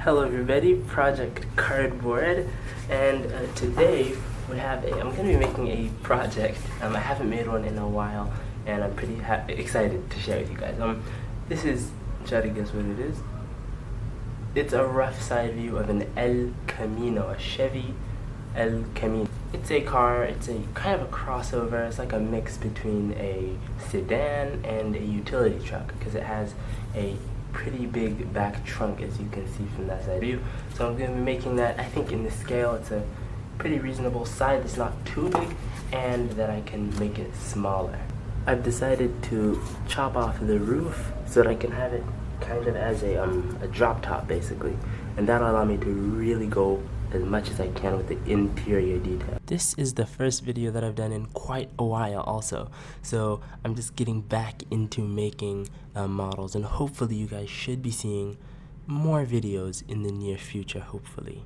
Hello everybody, Project Cardboard, and today I'm going to be making a project. I haven't made one in a while, and I'm pretty excited to share with you guys. This is, try to guess what it is. It's a rough side view of an El Camino, a Chevy El Camino. It's a car, it's a kind of a crossover. It's like a mix between a sedan and a utility truck because it has a pretty big back trunk, as you can see from that side view. So I'm going to be making that. I think in the scale it's a pretty reasonable size. It's not too big, and that I can make it smaller. I've decided to chop off the roof so that I can have it kind of as a drop top basically, and that'll allow me to really go as much as I can with the interior detail. This is the first video that I've done in quite a while also, so I'm just getting back into making models, and hopefully you guys should be seeing more videos in the near future, hopefully.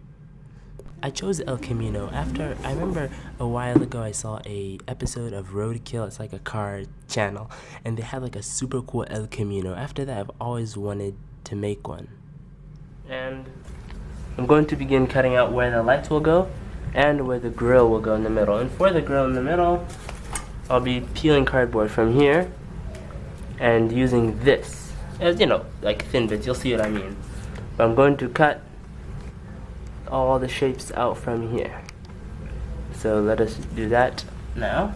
I chose El Camino after, I remember a while ago I saw a episode of Roadkill. It's like a car channel, and they had like a super cool El Camino. After that I've always wanted to make one. And I'm going to begin cutting out where the lights will go and where the grill will go in the middle. And for the grill in the middle, I'll be peeling cardboard from here and using this as, you know, like thin bits. You'll see what I mean. But I'm going to cut all the shapes out from here. So let us do that now.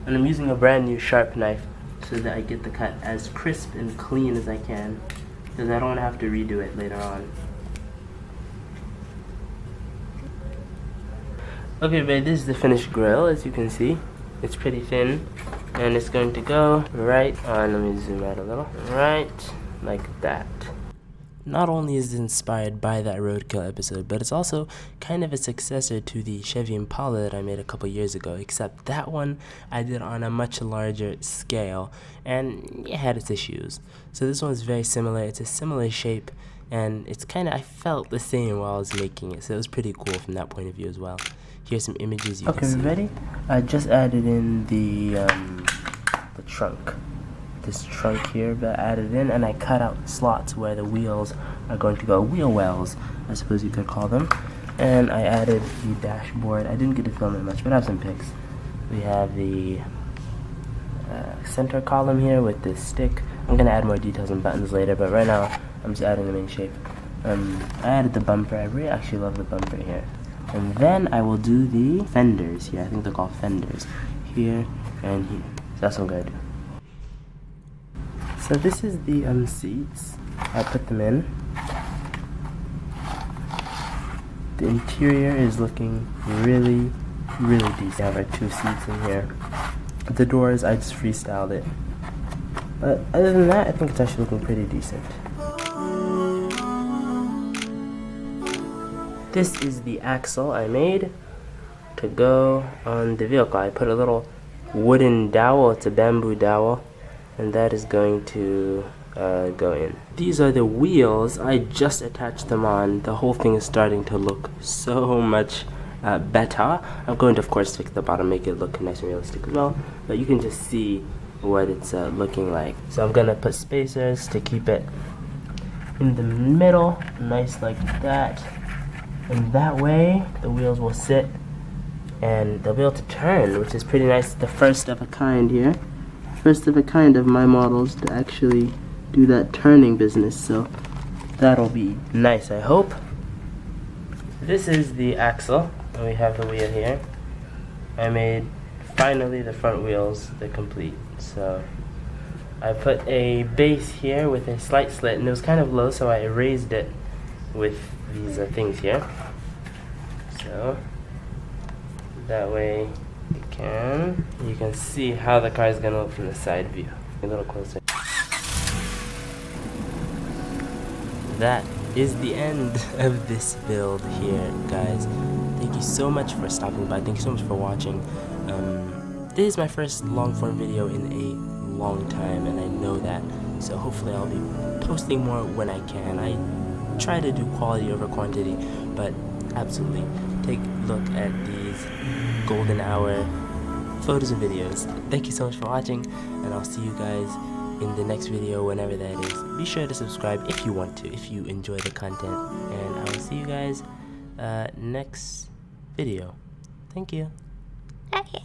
And I'm using a brand new sharp knife so that I get the cut as crisp and clean as I can, because I don't have to redo it later on. Okay, babe, this is the finished grill. As you can see, it's pretty thin, and it's going to go right on. Let me zoom out a little. Right like that. Not only is it inspired by that Roadkill episode, but it's also kind of a successor to the Chevy Impala that I made a couple years ago, except that one I did on a much larger scale, and it had its issues. So this one is very similar. It's a similar shape, and it's kind of, I felt the same while I was making it, so it was pretty cool from that point of view as well. Here's some images you can see. Okay, ready? I just added in the trunk. This trunk here, but I added in, and I cut out slots where the wheels are going to go. Wheel wells, I suppose you could call them. And I added the dashboard. I didn't get to film it much, but I have some pics. We have the center column here with this stick. I'm going to add more details and buttons later, but right now I'm just adding the main shape. I added the bumper. I really actually love the bumper here. And then I will do the fenders here. I think they're called fenders. Here and here. So that's what I'm going to do. So this is the seats. I put them in. The interior is looking really, really decent. I have our 2 seats in here. The doors, I just freestyled it. But other than that, I think it's actually looking pretty decent. This is the axle I made to go on the vehicle. I put a little wooden dowel. It's a bamboo dowel, and that is going to go in. These are the wheels. I just attached them on. The whole thing is starting to look so much better. I'm going to, of course, fix the bottom, make it look nice and realistic as well, but you can just see what it's looking like. So I'm gonna put spacers to keep it in the middle, nice like that, and that way the wheels will sit and they'll be able to turn, which is pretty nice. The first of a kind here. First of a kind of my models to actually do that turning business, so that'll be nice, I hope. This is the axle, and we have the wheel here. I made finally the front wheels, the complete. So I put a base here with a slight slit, and it was kind of low, so I raised it with these things here. So that way you can see how the car is going to look from the side view. A little closer. That is the end of this build here, guys. Thank you so much for stopping by. Thank you so much for watching. This is my first long form video in a long time, and I know that. So hopefully I'll be posting more when I can. I try to do quality over quantity, but absolutely take a look at these golden hour photos and videos. Thank you so much for watching, and I'll see you guys in the next video, whenever that is. Be sure to subscribe if you want to, if you enjoy the content, and I will see you guys next video. Thank you. Okay.